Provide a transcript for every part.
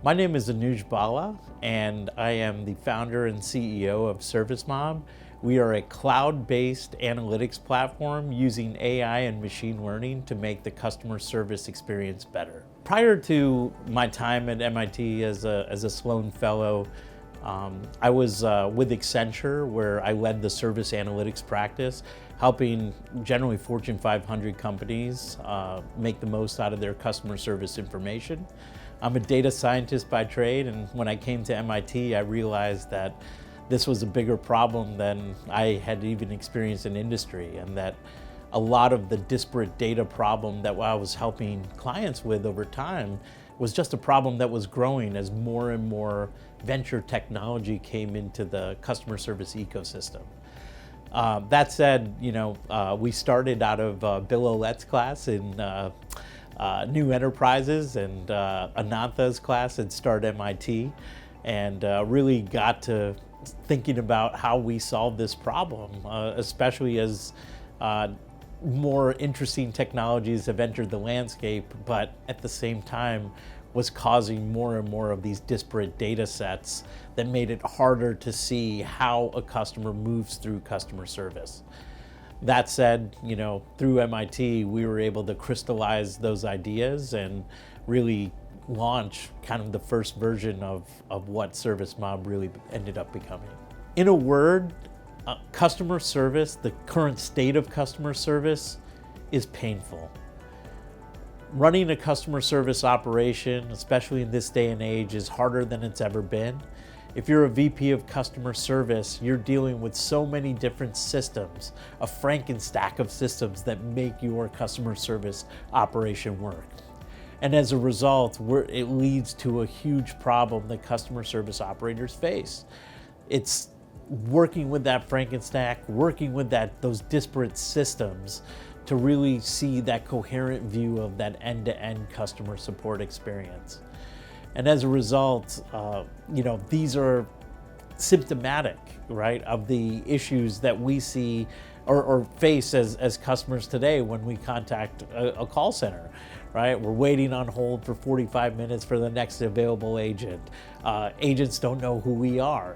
My name is Anuj Bhalla, and I am the founder and CEO of serviceMob. We are a cloud-based analytics platform using AI and machine learning to make the customer service experience better. Prior to my time at MIT as a Sloan Fellow, I was with Accenture, where I led the service analytics practice, helping generally Fortune 500 companies make the most out of their customer service information. I'm a data scientist by trade, and when I came to MIT, I realized that this was a bigger problem than I had even experienced in industry, and that a lot of the disparate data problem that I was helping clients with over time was just a problem that was growing as more and more venture technology came into the customer service ecosystem. That said, we started out of Bill Olette's class in New Enterprises and Anantha's class at Start MIT, and really got to thinking about how we solve this problem, especially as more interesting technologies have entered the landscape, but at the same time was causing more and more of these disparate data sets that made it harder to see how a customer moves through customer service. That said, through MIT, we were able to crystallize those ideas and really launch kind of the first version of what serviceMob really ended up becoming. In a word, customer service, the current state of customer service, is painful. Running a customer service operation, especially in this day and age, is harder than it's ever been. If you're a VP of customer service, you're dealing with so many different systems, a Frankenstack of systems that make your customer service operation work. And as a result, it leads to a huge problem that customer service operators face. It's working with that Frankenstack, working with those disparate systems to really see that coherent view of that end-to-end customer support experience. And as a result, these are symptomatic, right, of the issues that we see or face as customers today when we contact a call center, right? We're waiting on hold for 45 minutes for the next available agent. Agents don't know who we are.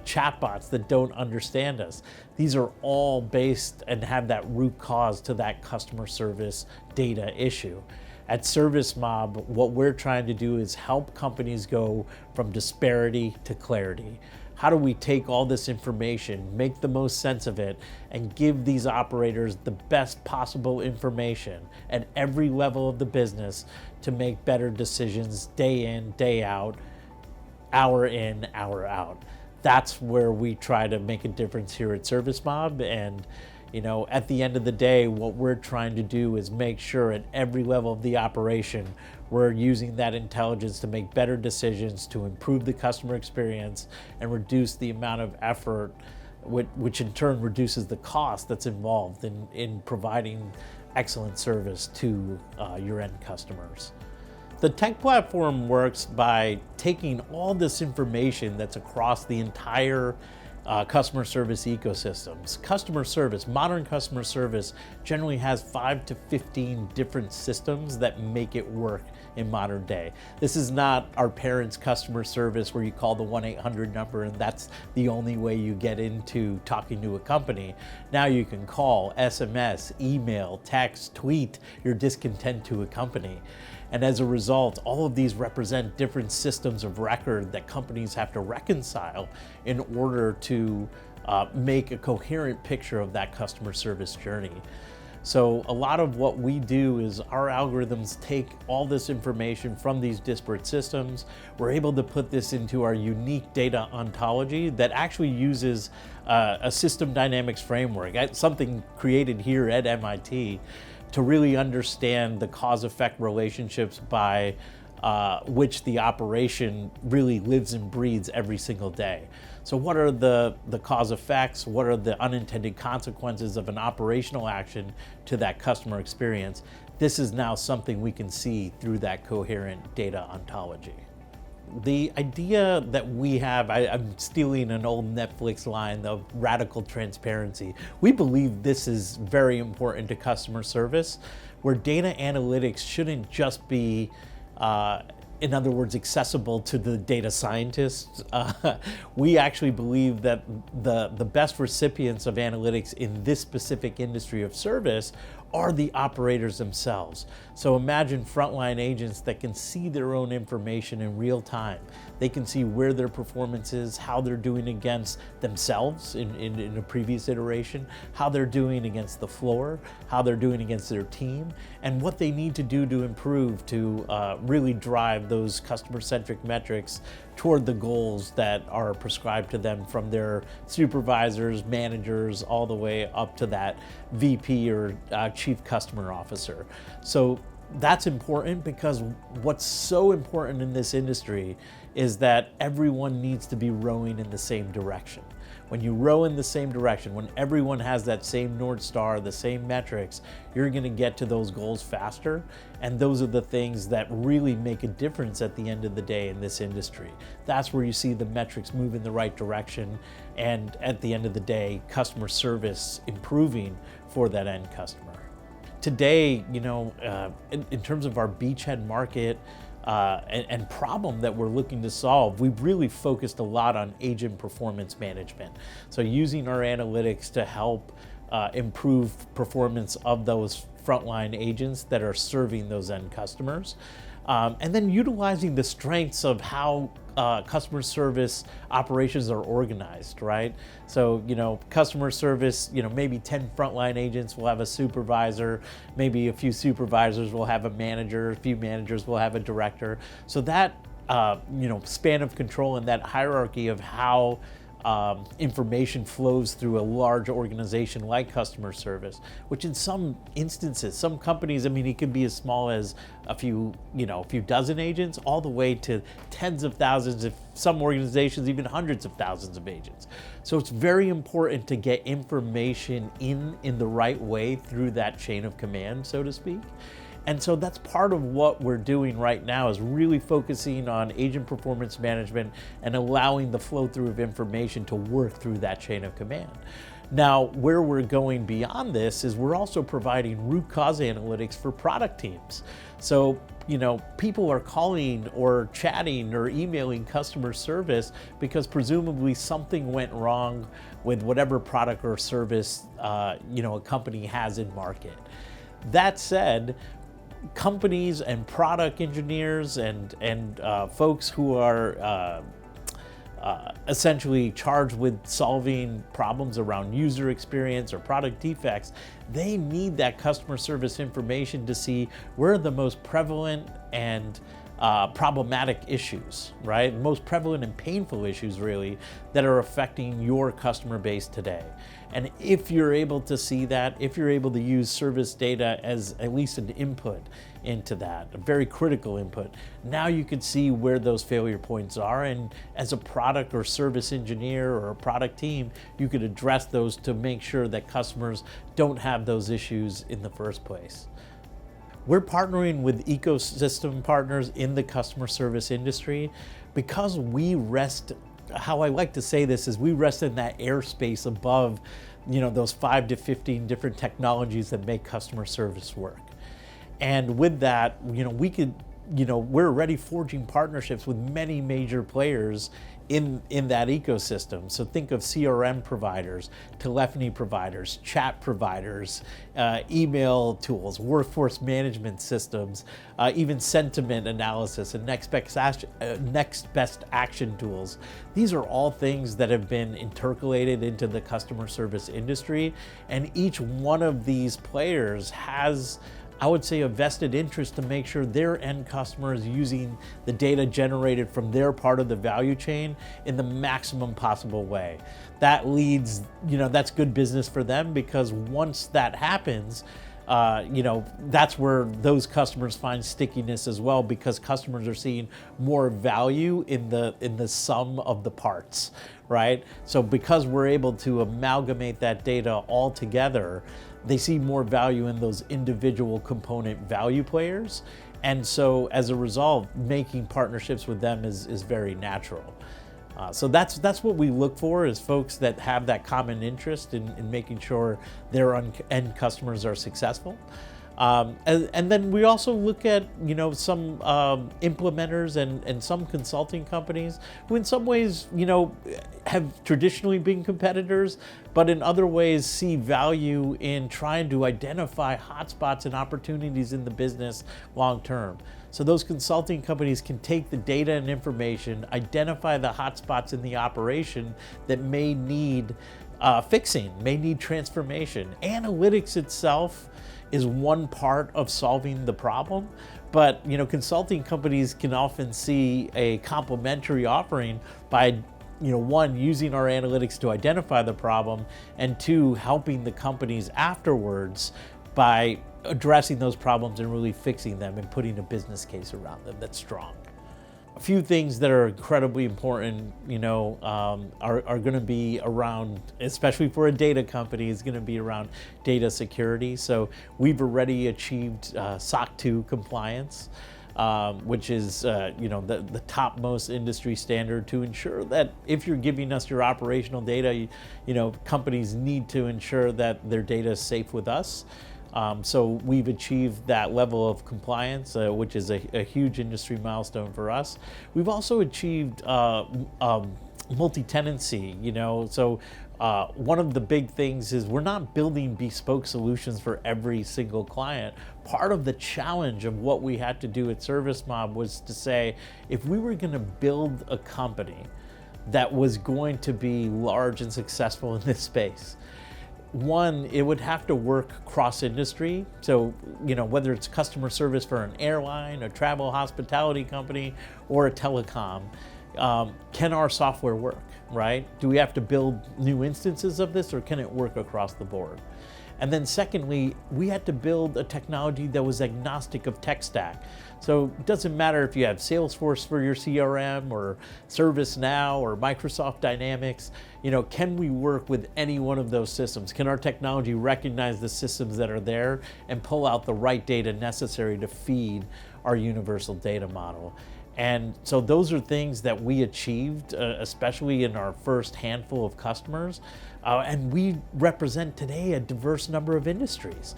Chatbots that don't understand us. These are all based and have that root cause to that customer service data issue. At serviceMob, what we're trying to do is help companies go from disparity to clarity. How do we take all this information, make the most sense of it, and give these operators the best possible information at every level of the business to make better decisions day in, day out, hour in, hour out? That's where we try to make a difference here at serviceMob. And at the end of the day, what we're trying to do is make sure at every level of the operation, we're using that intelligence to make better decisions, to improve the customer experience, and reduce the amount of effort, which in turn reduces the cost that's involved in providing excellent service to your end customers. The tech platform works by taking all this information that's across the entire customer service ecosystems. Customer service, modern customer service, generally has 5 to 15 different systems that make it work in modern day. This is not our parents' customer service where you call the 1-800 number and that's the only way you get into talking to a company. Now you can call, SMS, email, text, tweet your discontent to a company. And as a result, all of these represent different systems of record that companies have to reconcile in order to make a coherent picture of that customer service journey. So a lot of what we do is our algorithms take all this information from these disparate systems. We're able to put this into our unique data ontology that actually uses a system dynamics framework, something created here at MIT, to really understand the cause-effect relationships by which the operation really lives and breathes every single day. So what are the cause effects? What are the unintended consequences of an operational action to that customer experience? This is now something we can see through that coherent data ontology. The idea that we have, I'm stealing an old Netflix line of radical transparency. We believe this is very important to customer service, where data analytics shouldn't just be in other words, accessible to the data scientists. We actually believe that the best recipients of analytics in this specific industry of service are the operators themselves. So imagine frontline agents that can see their own information in real time. They can see where their performance is, how they're doing against themselves in a previous iteration, how they're doing against the floor, how they're doing against their team, and what they need to do to improve to really drive those customer-centric metrics toward the goals that are prescribed to them from their supervisors, managers, all the way up to that VP or Chief Customer Officer. So that's important, because what's so important in this industry is that everyone needs to be rowing in the same direction. When you row in the same direction, when everyone has that same North Star, the same metrics, you're going to get to those goals faster. And those are the things that really make a difference at the end of the day in this industry. That's where you see the metrics move in the right direction, and at the end of the day, customer service improving for that end customer. Today, in terms of our beachhead market and problem that we're looking to solve, we've really focused a lot on agent performance management. So using our analytics to help improve performance of those frontline agents that are serving those end customers. And then utilizing the strengths of how customer service operations are organized, right? So, customer service, maybe 10 frontline agents will have a supervisor, maybe a few supervisors will have a manager, a few managers will have a director. So that, span of control and that hierarchy of how information flows through a large organization like customer service, which in some instances, some companies, it could be as small as a few dozen agents, all the way to tens of thousands, if some organizations even hundreds of thousands of agents. So it's very important to get information in the right way through that chain of command, so to speak. And so that's part of what we're doing right now, is really focusing on agent performance management and allowing the flow through of information to work through that chain of command. Now, where we're going beyond this is we're also providing root cause analytics for product teams. So, people are calling or chatting or emailing customer service because presumably something went wrong with whatever product or service, a company has in market. That said, companies and product engineers and folks who are essentially charged with solving problems around user experience or product defects, they need that customer service information to see where are the most prevalent and problematic issues, right? Most prevalent and painful issues, really, that are affecting your customer base today. And if you're able to see that, if you're able to use service data as at least an input into that, a very critical input, now you can see where those failure points are. And as a product or service engineer or a product team, you could address those to make sure that customers don't have those issues in the first place. We're partnering with ecosystem partners in the customer service industry because we rest, how I like to say this is, we rest in that airspace above, those 5 to 15 different technologies that make customer service work. And with that, we could, we're already forging partnerships with many major players in that ecosystem. So think of CRM providers, telephony providers, chat providers, email tools, workforce management systems, even sentiment analysis and next best action tools. These are all things that have been intercalated into the customer service industry, and each one of these players has, I would say, a vested interest to make sure their end customer is using the data generated from their part of the value chain in the maximum possible way. That leads, that's good business for them, because once that happens, that's where those customers find stickiness as well, because customers are seeing more value in the sum of the parts, right? So because we're able to amalgamate that data all together, they see more value in those individual component value players. And so as a result, making partnerships with them is very natural. So that's what we look for, is folks that have that common interest in making sure their end customers are successful. And then we also look at, some implementers and some consulting companies who in some ways, have traditionally been competitors, but in other ways see value in trying to identify hotspots and opportunities in the business long term. So those consulting companies can take the data and information, identify the hotspots in the operation that may need fixing, may need transformation. Analytics itself is one part of solving the problem, but consulting companies can often see a complementary offering by one, using our analytics to identify the problem, and two, helping the companies afterwards by addressing those problems and really fixing them and putting a business case around them that's strong. A few things that are incredibly important, are going to be around, especially for a data company, is going to be around data security. So we've already achieved SOC 2 compliance, which is the topmost industry standard to ensure that if you're giving us your operational data, companies need to ensure that their data is safe with us. So we've achieved that level of compliance, which is a huge industry milestone for us. We've also achieved multi-tenancy, so one of the big things is we're not building bespoke solutions for every single client. Part of the challenge of what we had to do at ServiceMob was to say, if we were going to build a company that was going to be large and successful in this space, one, it would have to work cross-industry. So, whether it's customer service for an airline, a travel hospitality company, or a telecom, can our software work, right? Do we have to build new instances of this, or can it work across the board? And then secondly, we had to build a technology that was agnostic of tech stack. So it doesn't matter if you have Salesforce for your CRM or ServiceNow or Microsoft Dynamics, can we work with any one of those systems? Can our technology recognize the systems that are there and pull out the right data necessary to feed our universal data model? And so those are things that we achieved, especially in our first handful of customers. And we represent today a diverse number of industries.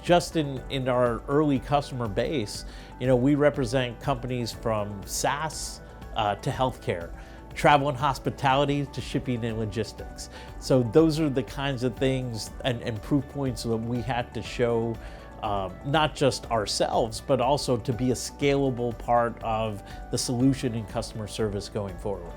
Just in our early customer base, we represent companies from SaaS to healthcare, travel and hospitality to shipping and logistics. So those are the kinds of things and proof points that we had to show, not just ourselves, but also to be a scalable part of the solution in customer service going forward.